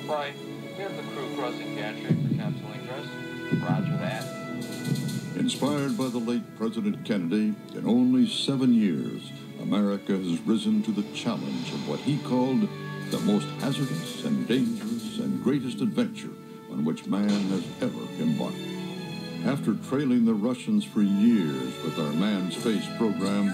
Fry, we have the crew crossing gantry for capsule ingress. Roger that. Inspired by the late President Kennedy, in only 7 years, America has risen to the challenge of what he called the most hazardous and dangerous and greatest adventure on which man has ever embarked. After trailing the Russians for years with our manned space program,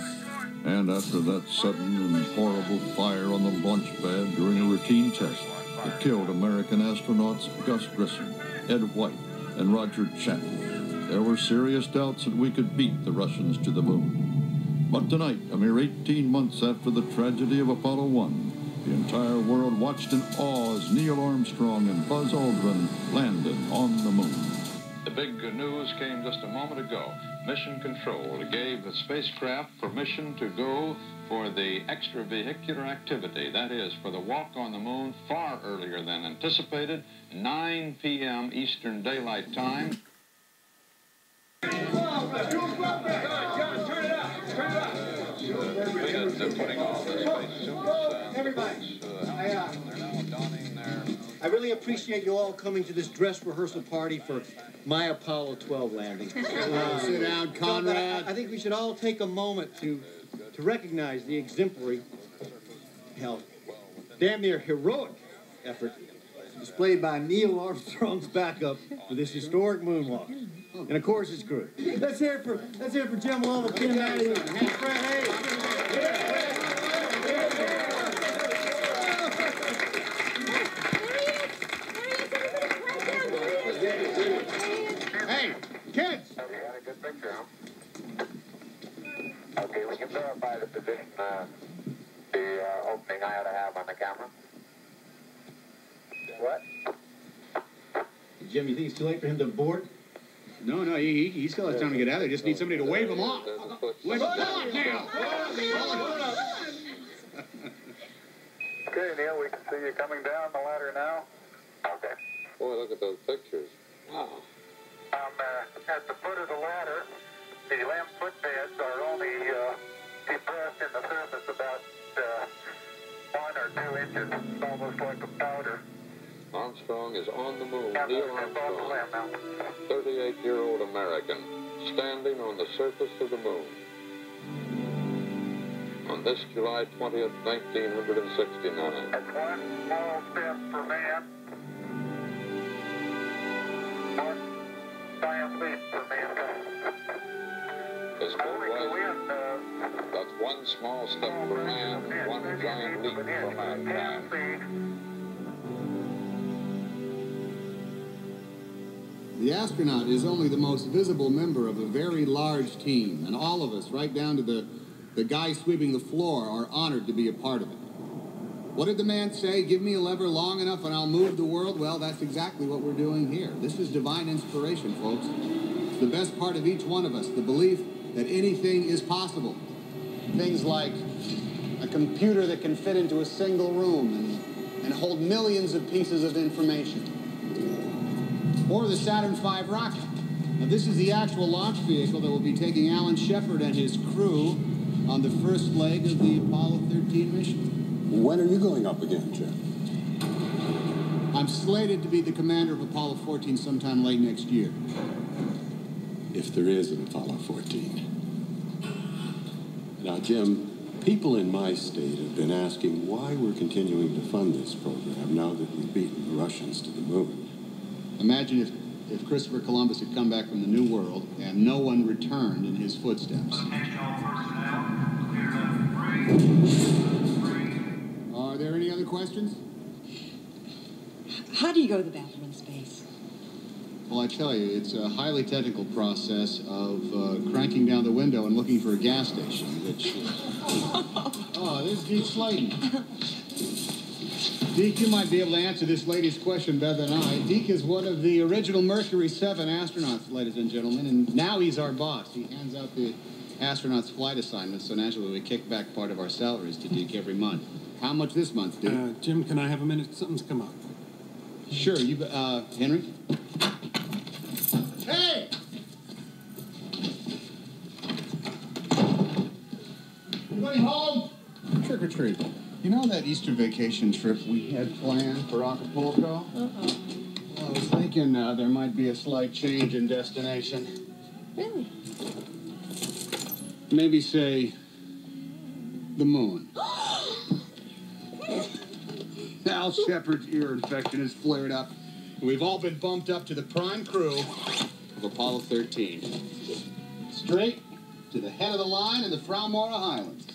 and after that sudden and horrible fire on the launch pad during a routine test that killed American astronauts Gus Grissom, Ed White, and Roger Chapman, there were serious doubts that we could beat the Russians to the moon. But tonight, a mere 18 months after the tragedy of Apollo 1, the entire world watched in awe as Neil Armstrong and Buzz Aldrin landed on the moon. The big news came just a moment ago. Mission Control gave the spacecraft permission to go for the extravehicular activity, that is, for the walk on the moon far earlier than anticipated, 9 p.m. Eastern Daylight Time. Putting all the spacesuits. Everybody. I really appreciate you all coming to this dress rehearsal party for my Apollo 12 landing. Sit down, Conrad. I think we should all take a moment to recognize the exemplary, hell, damn near heroic effort displayed by Neil Armstrong's backup for this historic moonwalk. And of course his crew. Let's hear it for Jim Lovell, Tim Matthews, and Fred Hayes. Hey, kids! You got a good picture, huh? Okay, will you verify the position, the opening I ought to have on the camera? What? Jim, you think it's too late for him to board? No, he still has time to get out of there. Just need somebody to wave him off. Let's go now! Okay, Neil, we can see you coming down the ladder now. Okay. Boy, look at those pictures. Wow. At the foot of the ladder, the lamp footpads are only depressed in the surface about 1 or 2 inches. It's almost like a powder. Armstrong is on the moon. Yeah, Neil it's off the lamp now. Armstrong, 38-year-old American, standing on the surface of the moon. On this July 20th, 1969. That's one small step for man. One giant leap for mankind. His quote was, that's one small step for man, one giant leap for mankind. The astronaut is only the most visible member of a very large team, and all of us, right down to the guy sweeping the floor, are honored to be a part of it. What did the man say? Give me a lever long enough and I'll move the world? Well, that's exactly what we're doing here. This is divine inspiration, folks. It's the best part of each one of us, the belief that anything is possible. Things like a computer that can fit into a single room and hold millions of pieces of information. Or the Saturn V rocket. Now, this is the actual launch vehicle that will be taking Alan Shepard and his crew on the first leg of the Apollo 13 mission. When are you going up again, Jim? I'm slated to be the commander of Apollo 14 sometime late next year. If there is an Apollo 14. Now, Jim, people in my state have been asking why we're continuing to fund this program now that we've beaten the Russians to the moon. Imagine if Christopher Columbus had come back from the New World and no one returned in his footsteps. Are there any other questions? How do you go to the bathroom in space? Well, I tell you, it's a highly technical process of cranking down the window and looking for a gas station, which... Oh, there's Deke Slayton. Deke, you might be able to answer this lady's question better than I. Deke is one of the original Mercury 7 astronauts, ladies and gentlemen, and now he's our boss. He hands out the astronauts' flight assignments, so naturally we kick back part of our salaries to Deke every month. How much this month, Deke? Jim, can I have a minute? Something's come up. Sure, you, Henry? Hey! Anybody home? Trick or treat. You know that Easter vacation trip we had planned for Acapulco? Well, I was thinking there might be a slight change in destination. Really? Maybe say the moon. Al Shepard's ear infection has flared up. We've all been bumped up to the prime crew of Apollo 13. Straight to the head of the line in the Frau Mora Highlands.